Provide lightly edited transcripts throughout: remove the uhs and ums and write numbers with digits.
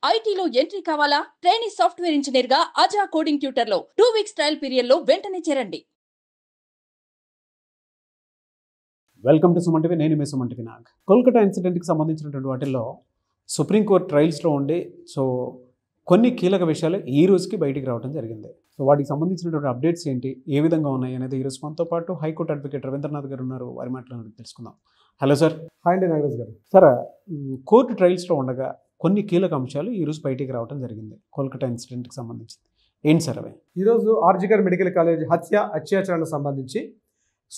ఐటీలో ఎంట్రీ కావాలా? Training software engineer గా అజా కోడింగ్ ట్యూటర్ లో 2 వీక్స్ ట్రయల్ పీరియడ్ లో వెంటనే చేరండి. Welcome to Suman TV. నేను మీ సుమన్ టీవీ నాగ్. కోల్కతా ఇన్సిడెంట్కి సంబంధించినటువంటి వాటిల్లో సుప్రీంకోర్టు ట్రయల్స్లో ఉండి కొన్ని కీలక విషయాలు ఈ రోజుకి బయటికి రావడం జరిగింది. వాటికి సంబంధించినటువంటి అప్డేట్స్ ఏంటి, ఏ విధంగా ఉన్నాయి అనేది ఈరోజు మనతో పాటు హైకోర్టు అడ్వకేట్ రవీంద్రనాథ్ గారు ఉన్నారు. వారి మాటలను తెలుసుకుందాం. Hello sir. హాయ్ అండి నాగరాజ్ గారు. సార్, కోర్టు ట్రయల్స్లో ఉండగా కొన్ని కీలక అంశాలు ఈరోజు బయటికి రావడం జరిగింది కోల్కతా ఇన్సిడెంట్కి సంబంధించి. ఏంటి సార్ అవి? ఈరోజు ఆర్జికర్ మెడికల్ కాలేజ్ అత్యాచారానికి సంబంధించి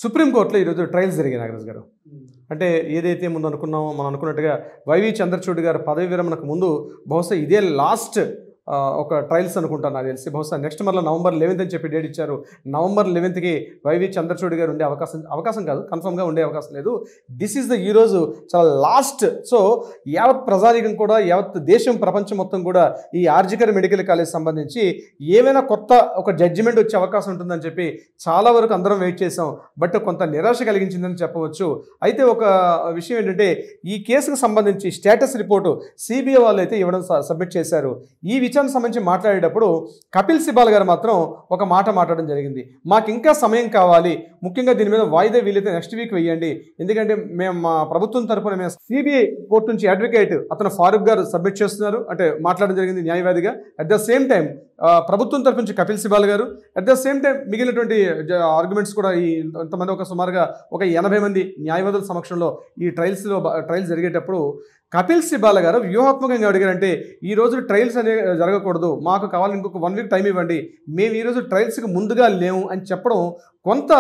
సుప్రీంకోర్టులో ఈరోజు ట్రయల్స్ జరిగాయి నాగరాజ్ గారు. అంటే ఏదైతే ముందు అనుకున్నామో మనం అనుకున్నట్టుగా వైవి చంద్రచూడ్ గారు పదవి విరమణకు ముందు బహుశా ఇదే లాస్ట్ ఒక ట్రయల్స్ అనుకుంటాను నాకు తెలిసి. బహుశా నెక్స్ట్ మళ్ళీ November 11th అని చెప్పి డేట్ ఇచ్చారు. November 11th వైవి చంద్రచూడ్ గారు ఉండే అవకాశం కాదు, కన్ఫర్మ్గా ఉండే అవకాశం లేదు. దిస్ ఈజ్ ఈరోజు చాలా లాస్ట్. సో యావత్ ప్రజానికం కూడా, యావత్ దేశం, ప్రపంచం మొత్తం కూడా ఈ ఆర్జికర్ మెడికల్ కాలేజ్ సంబంధించి ఏమైనా కొత్త ఒక జడ్జిమెంట్ వచ్చే అవకాశం ఉంటుందని చెప్పి చాలా వరకు అందరం వెయిట్ చేసాం. బట్ కొంత నిరాశ కలిగించిందని చెప్పవచ్చు. అయితే ఒక విషయం ఏంటంటే, ఈ కేసుకు సంబంధించి స్టేటస్ రిపోర్టు సిబిఐ వాళ్ళు అయితే ఇవ్వడం సబ్మిట్ చేశారు. ఈ విచారణకు సంబంధించి మాట్లాడేటప్పుడు కపిల్ సిబాల్ గారు మాత్రం ఒక మాట మాట్లాడడం జరిగింది. మాకు ఇంకా సమయం కావాలి, ముఖ్యంగా దీని మీద వాయిదా వీలైతే నెక్స్ట్ వీక్ వేయండి, ఎందుకంటే మేము మా ప్రభుత్వం తరపున మేము సిబిఐ కోర్టు నుంచి అడ్వకేట్ అతను ఫారూక్ గారు సబ్మిట్ చేస్తున్నారు అంటే మాట్లాడడం జరిగింది న్యాయవాదిగా. అట్ ద సేమ్ టైం ప్రభుత్వం తరపు నుంచి కపిల్ సిబాల్ గారు, అట్ ద సేమ్ టైం మిగిలినటువంటి ఆర్గ్యుమెంట్స్ కూడా ఈ ఇంతమంది ఒక సుమారుగా ఒక 80 మంది న్యాయవాదుల సమక్షంలో ఈ ట్రయల్స్ జరిగేటప్పుడు కపిల్ సిబాల్ గారు వ్యూహాత్మకంగా అడిగారంటే, ఈ రోజు ట్రయల్స్ అనేవి జరగకూడదు, మాకు కావాలి ఇంకొక 1 వీక్ టైం ఇవ్వండి, మేము ఈరోజు ట్రయల్స్కి ముందుగా లేము అని చెప్పడం కొంత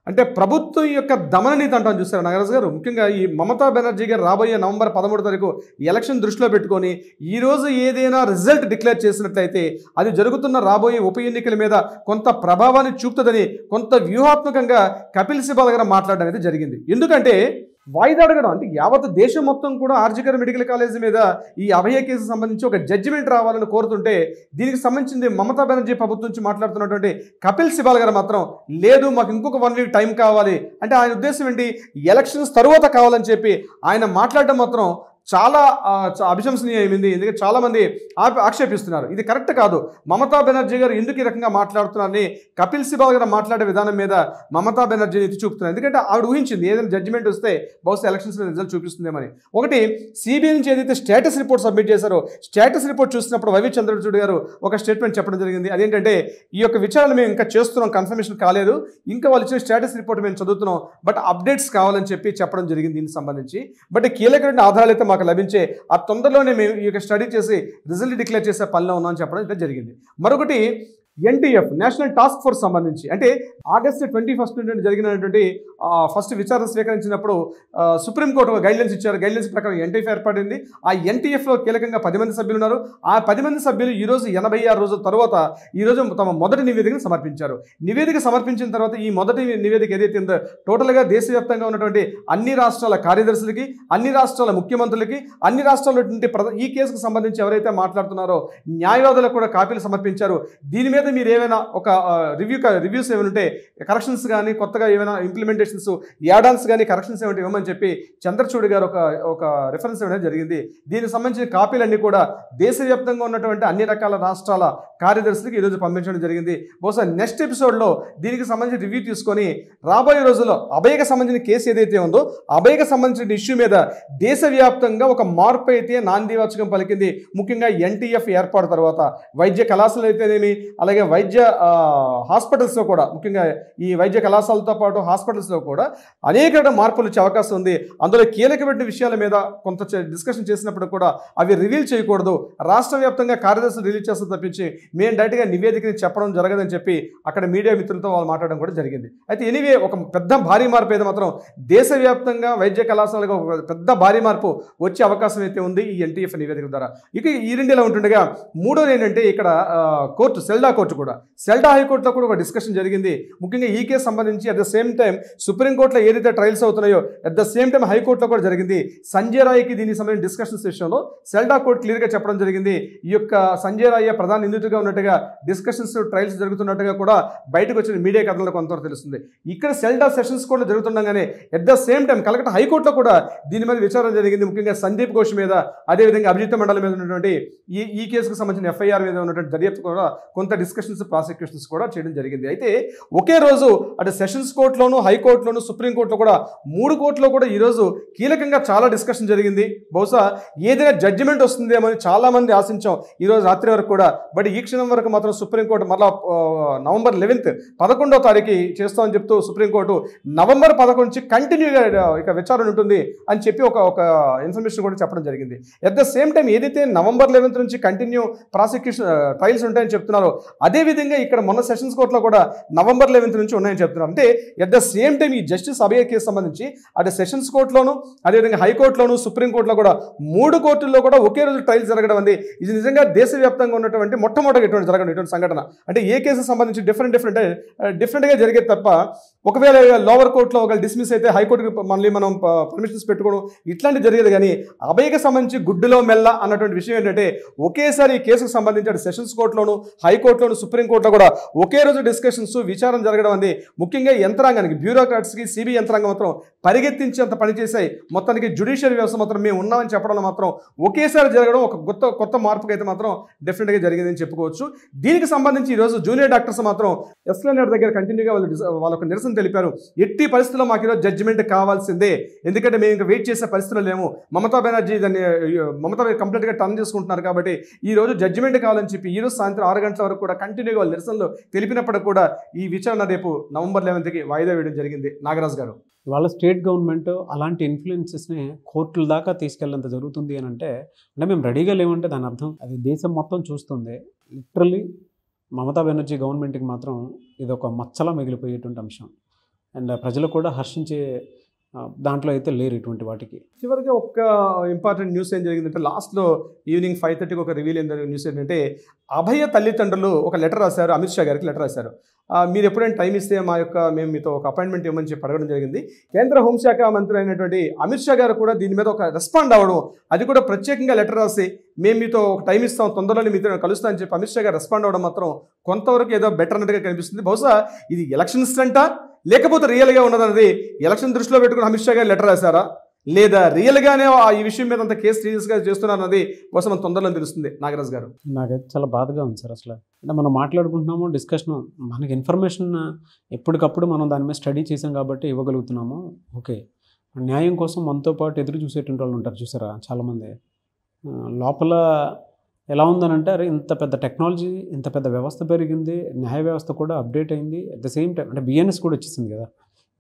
అంటే ప్రభుత్వం యొక్క దమన నీతి అంటాను చూస్తారు నాగరాజు గారు. ముఖ్యంగా ఈ మమతా బెనర్జీ గారు రాబోయే November 13 ఎలక్షన్ దృష్టిలో పెట్టుకొని ఈరోజు ఏదైనా రిజల్ట్ డిక్లేర్ చేసినట్లయితే అది జరుగుతున్న రాబోయే ఉప ఎన్నికల మీద కొంత ప్రభావాన్ని చూపుతుందని కొంత వ్యూహాత్మకంగా కపిల్ సిబాల్ గారు మాట్లాడడం అయితే జరిగింది. ఎందుకంటే వాయిదా అడగడం అంటే యావత్ దేశం మొత్తం కూడా ఆర్జికర్ మెడికల్ కాలేజ్ మీద ఈ అభయ కేసు సంబంధించి ఒక జడ్జిమెంట్ రావాలని కోరుతుంటే, దీనికి సంబంధించింది మమతా బెనర్జీ ప్రభుత్వం నుంచి మాట్లాడుతున్నటువంటి కపిల్ సిబాల్ గారు మాత్రం లేదు, మాకు ఇంకొక 1 వీక్ టైం కావాలి అంటే ఆయన ఉద్దేశం ఏంటి, ఎలక్షన్స్ తరువాత కావాలని చెప్పి ఆయన మాట్లాడడం మాత్రం చాలా అభిశంసనీయమైంది. ఎందుకంటే చాలామంది ఆక్షేపిస్తున్నారు, ఇది కరెక్ట్ కాదు, మమతా బెనర్జీ గారు ఎందుకు ఈ రకంగా మాట్లాడుతున్నారని కపిల్ సిబాల్ గారు మాట్లాడే విధానం మీద మమతా బెనర్జీని ఎత్తి చూపుతున్నారు. ఎందుకంటే ఆవిడ ఊహించింది ఏదైనా జడ్జిమెంట్ వస్తే బహుశా ఎలక్షన్స్ రిజల్ట్ చూపిస్తుందేమని. ఒకటి సిబిఐ నుంచి ఏదైతే స్టేటస్ రిపోర్ట్ సబ్మిట్ చేశారో, స్టేటస్ రిపోర్ట్ చూసినప్పుడు వైవి చంద్రచూడ్ గారు ఒక స్టేట్మెంట్ చెప్పడం జరిగింది. అదేంటంటే, ఈ యొక్క విచారణ మేము ఇంకా చేస్తున్నాం, కన్ఫర్మేషన్ కాలేదు, ఇంకా వాళ్ళు ఇచ్చిన స్టేటస్ రిపోర్ట్ మేము చదువుతున్నాం, బట్ అప్డేట్స్ కావాలని చెప్పి చెప్పడం జరిగింది దీనికి సంబంధించి. బట్ కీలకమైన ఆధారాలు అయితే మాకు లభించే ఆ తొందరలోనే మేము ఈ యొక్క స్టడీ చేసి రిజల్ట్ డిక్లేర్ చేసే పనిలో ఉన్నామని చెప్పడం అయితే జరిగింది. మరొకటి ఎన్టీఎఫ్ నేషనల్ టాస్క్ ఫోర్స్ సంబంధించి అంటే August 21 నుండి జరిగినటువంటి ఫస్ట్ విచారణ స్వీకరించినప్పుడు సుప్రీంకోర్టు ఒక గైడ్లైన్స్ ఇచ్చారు. గైడ్లైన్స్ ప్రకారం ఎన్టీఎఫ్ ఏర్పడింది. ఆ ఎన్టీఎఫ్లో కీలకంగా 10 మంది సభ్యులు ఉన్నారు. ఆ 10 మంది సభ్యులు ఈరోజు 86 రోజుల తర్వాత ఈరోజు తమ మొదటి నివేదికను సమర్పించారు. నివేదిక సమర్పించిన తర్వాత ఈ మొదటి నివేదిక ఏదైతే ఉందో టోటల్గా దేశవ్యాప్తంగా ఉన్నటువంటి అన్ని రాష్ట్రాల కార్యదర్శులకి, అన్ని రాష్ట్రాల ముఖ్యమంత్రులకి, అన్ని రాష్ట్రాల ఈ కేసుకు సంబంధించి ఎవరైతే మాట్లాడుతున్నారో న్యాయవాదులకు కూడా కాపీలు సమర్పించారు. దీని మీద మీరు ఏమైనా ఒక రివ్యూస్ ఏమైనా ఉంటే, కరెక్షన్స్ కానీ కొత్తగా ఏమైనా ఇంప్లిమెంటేషన్స్, యాడాన్స్ కానీ కరెక్షన్స్ ఏమైనా ఇవ్వమని చెప్పి చంద్రచూడ్ గారు ఒక రిఫరెన్స్ ఇవ్వడం జరిగింది. దీనికి సంబంధించిన కాపీలన్నీ కూడా దేశవ్యాప్తంగా ఉన్నటువంటి అన్ని రకాల రాష్ట్రాల కార్యదర్శులకు ఈరోజు పంపించడం జరిగింది. బహుశా నెక్స్ట్ ఎపిసోడ్లో దీనికి సంబంధించి రివ్యూ తీసుకొని రాబోయే రోజుల్లో అభయకు సంబంధించిన కేసు ఏదైతే ఉందో అభయకు సంబంధించిన ఇష్యూ మీద దేశవ్యాప్తంగా ఒక మార్పు అయితే నాందివాచకం పలికింది. ముఖ్యంగా ఎన్టీఎఫ్ ఏర్పాటు తర్వాత వైద్య కళాశాలలు అయితేనేమి, అలాగే వైద్య హాస్పిటల్స్లో కూడా, ముఖ్యంగా ఈ వైద్య కళాశాలతో పాటు హాస్పిటల్స్లో కూడా అనేక మార్పులు వచ్చే అవకాశం ఉంది. అందులో కీలకమైన విషయాల మీద కొంత డిస్కషన్ చేసినప్పుడు కూడా అవి రివీల్ చేయకూడదు, రాష్ట్ర వ్యాప్తంగా కార్యదర్శులు రిలీజ్ చేస్తే తప్పించి మేము డైరెక్ట్గా నివేదికని చెప్పడం జరగదని చెప్పి అక్కడ మీడియా మిత్రులతో వాళ్ళు మాట్లాడడం కూడా జరిగింది. అయితే ఎనీవే ఒక పెద్ద భారీ మార్పు అయితే మాత్రం దేశవ్యాప్తంగా వైద్య కళాశాలకు ఒక పెద్ద భారీ మార్పు వచ్చే అవకాశం అయితే ఉంది ఈ ఎన్టీఎఫ్ నివేదిక ద్వారా. ఇక ఈ రెండేలా ఉంటుండగా మూడోది ఏంటంటే, ఇక్కడ కోర్టు సెల్డా కోర్టు సుప్రీంకోర్టు కూడా, సెల్డా హైకోర్టులో కూడా ఒక డిస్కషన్ జరిగింది. ముఖ్యంగా ఈ కేసు సంబంధించి అట్ ద సేమ్ టైం సుప్రీంకోర్టులో ఏదైతే ట్రయల్స్ అవుతున్నాయో అట్ ద సేమ్ టైం హైకోర్టులో కూడా జరిగింది. సంజయ్ రాయ్కి దీనికి సంబంధించిన డిస్కషన్స్ విషయంలో సెల్డా కోర్టు క్లియర్గా చెప్పడం జరిగింది. ఈ యొక్క సంజయ్ రాయ్ ప్రధాన నిందితుడిగా ఉన్నట్టుగా డిస్కషన్స్ ట్రయల్స్ జరుగుతున్నట్టుగా కూడా బయటకు వచ్చిన మీడియా కథలో కొంతవరకు తెలుస్తుంది. ఇక్కడ సెల్డా సెషన్స్ కోర్టులో జరుగుతుండగానే at the same time Calcutta హైకోర్టులో కూడా దీని మీద విచారణ జరిగింది. ముఖ్యంగా సందీప్ ఘోష్ మీద, అదేవిధంగా అభిజిత్ మండలి మీద ఉన్నటువంటి ఈ కేసుకు సంబంధించిన ఎఫ్ఐఆర్ మీద ఉన్నటువంటి దర్యాప్తు కూడా కొంత డిస్కషన్స్, ప్రాసిక్యూషన్స్ కూడా చేయడం జరిగింది. అయితే ఒకే రోజు అటు సెషన్స్ కోర్టులోను, హైకోర్టులోను, సుప్రీంకోర్టులో కూడా 3 కోర్టులో కూడా ఈరోజు కీలకంగా చాలా డిస్కషన్ జరిగింది. బహుశా ఏదైనా జడ్జిమెంట్ వస్తుందేమో అని చాలా మంది ఆశించాం ఈరోజు రాత్రి వరకు కూడా. బట్ ఈ క్షణం వరకు మాత్రం సుప్రీంకోర్టు మళ్ళా నవంబర్ 11th 11వ తారీఖు చేస్తామని చెప్తూ సుప్రీంకోర్టు నవంబర్ 11 నుంచి కంటిన్యూగా ఇక విచారణ ఉంటుంది అని చెప్పి ఒక ఇన్ఫర్మేషన్ కూడా చెప్పడం జరిగింది. అట్ ద సేమ్ టైం ఏదైతే నవంబర్ 11th నుంచి కంటిన్యూ ప్రాసిక్యూషన్ ట్రయల్స్ ఉంటాయని చెప్తున్నారో అదేవిధంగా ఇక్కడ మొన్న సెషన్స్ కోర్టులో కూడా నవంబర్ 11th నుంచి ఉన్నాయని చెప్తున్నారు. అంటే అట్ ద సేమ్ టైం ఈ జస్టిస్ అభయ కేసు సంబంధించి అటు సెషన్స్ కోర్టులోను, అదేవిధంగా హైకోర్టులోను, సుప్రీంకోర్టులో కూడా 3 కోర్టుల్లో కూడా ఒకే రోజు ట్రయల్స్ జరగడం అనేది ఇది నిజంగా దేశవ్యాప్తంగా ఉన్నటువంటి మొట్టమొదటి ఇటువంటి సంఘటన. అంటే ఏ కేసు సంబంధించి డిఫరెంట్గా జరిగేది తప్ప ఒకవేళ లోవర్ కోర్టులో ఒకవేళ డిస్మిస్ అయితే హైకోర్టుకి మళ్ళీ మనం పర్మిషన్స్ పెట్టుకోవడం ఇట్లాంటివి జరిగేది. కానీ అభయకి సంబంధించి గుడ్డులో మెల్ల అన్నటువంటి విషయం ఏంటంటే ఒకేసారి ఈ కేసుకు సంబంధించి సెషన్స్ కోర్టులోను, హైకోర్టులోను, సుప్రీంకోర్టులో కూడా ఒకే రోజు డిస్కషన్స్, విచారణ జరగడం అనేది ముఖ్యంగా యంత్రాంగానికి, బ్యూరోక్రాట్స్కి, సిబిఐ యంత్రాంగం మాత్రం పరిగెత్తించేంత పనిచేసాయి. మొత్తానికి జ్యుడిషియల్ వ్యవస్థ మాత్రం మేము ఉన్నామని చెప్పడంలో మాత్రం ఒకేసారి జరగడం ఒక కొత్త మార్పుకి అయితే మాత్రం డెఫినెట్గా జరిగిందని చెప్పుకోవచ్చు. దీనికి సంబంధించి ఈరోజు జూనియర్ డాక్టర్స్ మాత్రం ఎస్ఎల్ఎన్ దగ్గర కంటిన్యూగా వాళ్ళొక నిరసన తెలిపారు. ఎట్టి పరిస్థితుల్లో మాకు ఈరోజు జడ్జిమెంట్ కావాల్సిందే, ఎందుకంటే మేము ఇంకా వెయిట్ చేసే పరిస్థితులు లేము. మమతా బెనర్జీ కంప్లీట్గా టర్న్ చేసుకుంటున్నారు కాబట్టి ఈ రోజు జడ్జిమెంట్ కావాలని చెప్పి ఈరోజు సాయంత్రం 6 గంటల వరకు కూడా కంటిన్యూగా వాళ్ళు నిరసనలు తెలిపినప్పటికీ కూడా ఈ విచారణ రేపు నవంబర్ 11th వాయిదా వేయడం జరిగింది. నాగరాజ్ గారు, ఇవాళ స్టేట్ గవర్నమెంట్ అలాంటి ఇన్ఫ్లుయెన్సెస్ని కోర్టుల దాకా తీసుకెళ్ళేంత జరుగుతుంది అని అంటే మేము రెడీగా లేమంటే దాని అర్థం అది దేశం మొత్తం చూస్తుంది. లిటరలీ మమతా బెనర్జీ గవర్నమెంట్కి మాత్రం ఇది ఒక మచ్చలా మిగిలిపోయేటువంటి అంశం. అండ్ ప్రజలు కూడా హర్షించే దాంట్లో అయితే లేరు ఇటువంటి వాటికి. చివరిగా ఒక ఇంపార్టెంట్ న్యూస్ ఏం జరిగిందంటే లాస్ట్లో ఈవినింగ్ 5:30 ఒక రివీల్ అయిన న్యూస్ ఏంటంటే అభయ తల్లిదండ్రులు ఒక లెటర్ రాశారు, అమిత్ షా గారికి లెటర్ రాశారు. మీరు ఎప్పుడైనా టైం ఇస్తే మేము మీతో ఒక అపాయింట్మెంట్ ఇవ్వమని చెప్పి అడగడం జరిగింది. కేంద్ర హోంశాఖ మంత్రి అయినటువంటి అమిత్ షా గారు కూడా దీని మీద ఒక రెస్పాండ్ అవ్వడం, అది కూడా ప్రత్యేకంగా లెటర్ రాసి మేము మీతో ఒక టైం ఇస్తాం, తొందరలోనే మీతో కలుస్తా అని చెప్పి అమిత్ షా గారు రెస్పాండ్ అవ్వడం మాత్రం కొంతవరకు ఏదో బెటర్ అన్నట్టుగా కనిపిస్తుంది. బహుశా ఇది ఎలక్షన్స్ అంట లేకపోతే రియల్గా ఉన్నదన్నది ఎలక్షన్ దృష్టిలో పెట్టుకుని అమిత్ షా గారు లెటర్ రాశారా లేదా రియల్గానే ఈ విషయం మీద అంత కేసు సీరియస్గా చేస్తున్నారన్నది కోసం మనం తొందరలో తెలుస్తుంది. నాగరాజ్ గారు, నాకైతే చాలా బాధగా ఉంది సార్. అసలు అంటే మనం మాట్లాడుకుంటున్నాము, డిస్కషన్, మనకి ఇన్ఫర్మేషన్ ఎప్పటికప్పుడు మనం దాని మీద స్టడీ చేసాం కాబట్టి ఇవ్వగలుగుతున్నాము. ఓకే, న్యాయం కోసం మనతో పాటు ఎదురు చూసేటువంటి వాళ్ళు ఉంటారు చూసారా చాలామంది. లోపల ఎలా ఉందనంటే అరే ఇంత పెద్ద టెక్నాలజీ, ఇంత పెద్ద వ్యవస్థ పెరిగింది, న్యాయ వ్యవస్థ కూడా అప్డేట్ అయింది, అట్ ద సేమ్ టైం అంటే బిఎన్ఎస్ కూడా వచ్చేసింది కదా.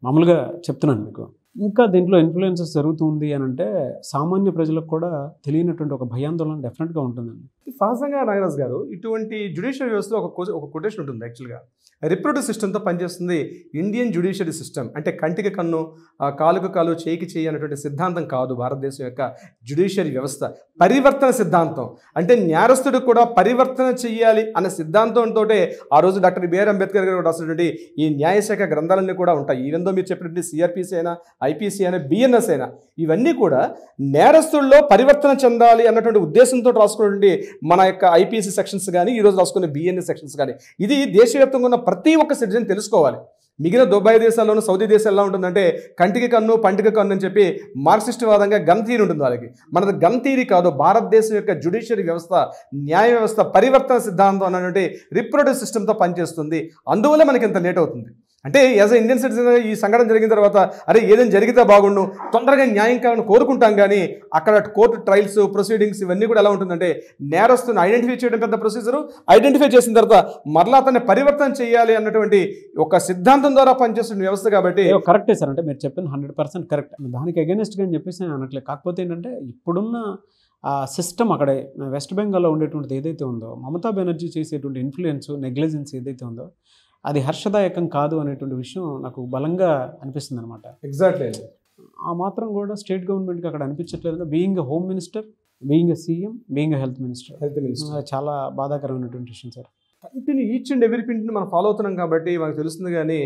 మామూలుగా చెప్తున్నాను మీకు, ఇంకా దీంట్లో ఇన్ఫ్లుయెన్సెస్ జరుగుతుంది అని అంటే సామాన్య ప్రజలకు కూడా తెలియనటువంటి ఒక భయాందోళన డెఫినెట్గా ఉంటుందండి. సహజంగా నాగరాజ్ గారు, ఇటువంటి జ్యుడిషియల్ వ్యవస్థలో ఒక కొటేషన్ ఉంటుంది. యాక్చువల్గా రిప్రొడ్యూటివ్ సిస్టంతో పనిచేస్తుంది ఇండియన్ జ్యుడిషియరీ సిస్టమ్. అంటే కంటికి కన్ను, కాలుకు కాలు, చేయికి చేయి అనేటువంటి సిద్ధాంతం కాదు భారతదేశం యొక్క జ్యుడిషియరీ వ్యవస్థ. పరివర్తన సిద్ధాంతం, అంటే నేరస్తుడు కూడా పరివర్తన చెయ్యాలి అనే సిద్ధాంతంతో ఆ రోజు డాక్టర్ బిఆర్ అంబేద్కర్ గారు రాసినటువంటి ఈ న్యాయశాఖ గ్రంథాలన్నీ కూడా ఉంటాయి. ఈవెందో మీరు చెప్పినటువంటి సిఆర్పిసి అయినా, ఐపీసీ అయినా, బిఎన్ఎస్ అయినా, ఇవన్నీ కూడా నేరస్తుల్లో పరివర్తన చెందాలి అన్నటువంటి ఉద్దేశంతో రాసుకున్నటువంటి మన యొక్క ఐపీసీ సెక్షన్స్ కానీ, ఈరోజు రాసుకునే బిఎన్ఎస్ సెక్షన్స్ కానీ, ఇది దేశవ్యాప్తంగా ఉన్న ప్రతి ఒక్క సిటిజన్ తెలుసుకోవాలి. మిగిలిన దుబాయ్ దేశాల్లోనూ, సౌదీ దేశాలు ఎలా ఉంటుందంటే కంటికి కన్ను, పంటికి కన్ను అని చెప్పి మార్క్సిస్ట్ వాదంగా గన్ థియరీ ఉంటుంది వాళ్ళకి. మనది గన్ థియరీ కాదు. భారతదేశం యొక్క జ్యుడిషియరీ వ్యవస్థ, న్యాయ వ్యవస్థ పరివర్తన సిద్ధాంతం అన్నటువంటి రిప్రొడ్యూటివ్ సిస్టమ్తో పనిచేస్తుంది. అందువల్ల మనకి ఇంత లేట్ అవుతుంది. అంటే యాజ్ అ ఇండియన్ సిటిజన్ ఈ సంఘటన జరిగిన తర్వాత అరే ఏదైనా జరిగితే బాగుండు, తొందరగా న్యాయం కావాలని కోరుకుంటాం. కానీ అక్కడ కోర్టు ట్రయల్స్, ప్రొసీడింగ్స్ ఇవన్నీ కూడా ఎలా ఉంటుందంటే నేరస్తుని ఐడెంటిఫై చేయడం పెద్ద ప్రొసీజరు, ఐడెంటిఫై చేసిన తర్వాత మరలా అతన్ని పరివర్తన చేయాలి అన్నటువంటి ఒక సిద్ధాంతం ద్వారా పనిచేస్తున్న వ్యవస్థ. కాబట్టి కరెక్టే సార్, అంటే మీరు చెప్పింది 100% కరెక్ట్. దానికి అగెనిస్ట్గా అని చెప్పేసి నేను అనట్లేదు. కాకపోతే ఏంటంటే ఇప్పుడున్న ఆ సిస్టమ్ అక్కడే వెస్ట్ బెంగాల్లో ఉండేటువంటిది ఏదైతే ఉందో, మమతా బెనర్జీ చేసేటువంటి ఇన్ఫ్లుయెన్స్, నెగ్లిజెన్స్ ఏదైతే ఉందో అది హర్షదాయకం కాదు అనేటువంటి విషయం నాకు బలంగా అనిపిస్తుంది అనమాట. ఎగ్జాక్ట్లీ ఆ మాత్రం కూడా స్టేట్ గవర్నమెంట్కి అక్కడ అనిపించట్లేదు. Being a home minister, being a CM, being a health minister, చాలా బాధాకరమైనటువంటి విషయం sir. Continue each and every ప్రింట్ని మనం ఫాలో అవుతున్నాం కాబట్టి మనకు తెలుస్తుంది. కానీ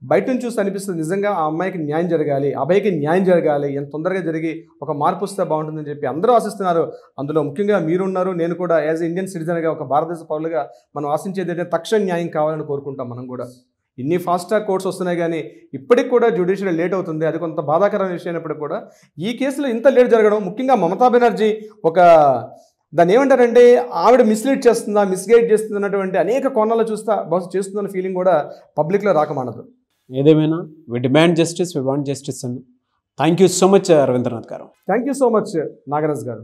బయట నుంచి చూస్తే అనిపిస్తుంది నిజంగా ఆ అమ్మాయికి న్యాయం జరగాలి, అబ్బాయికి న్యాయం జరగాలి, ఎంత తొందరగా జరిగి ఒక మార్పు వస్తే బాగుంటుందని చెప్పి అందరూ ఆశిస్తున్నారు. అందులో ముఖ్యంగా మీరున్నారు, నేను కూడా యాజ్ ఇండియన్ సిటిజన్గా ఒక భారతదేశ పౌరులుగా మనం ఆశించేది ఏంటంటే తక్షణ న్యాయం కావాలని కోరుకుంటాం. మనం కూడా ఇన్ని ఫాస్ట్ ట్రాక్ కోర్ట్స్ వస్తున్నాయి కానీ ఇప్పటికి కూడా జ్యుడిషియల్ లేట్ అవుతుంది. అది కొంత బాధాకరమైన విషయం అయినప్పటికీ కూడా ఈ కేసులో ఇంత లేట్ జరగడం, ముఖ్యంగా మమతా బెనర్జీ ఒక దాన్ని ఏమంటారంటే ఆవిడ మిస్లీడ్ చేస్తుందా, మిస్గైడ్ చేస్తుంది అన్నటువంటి అనేక కోణాలు చూస్తా బహుశా చేస్తుందన్న ఫీలింగ్ కూడా పబ్లిక్లో రాకమానదు. ఏదేమైనా we demand justice, we want justice అండి. Thank you so much Ravindranath garu. Thank you so much Nagaraj గారు.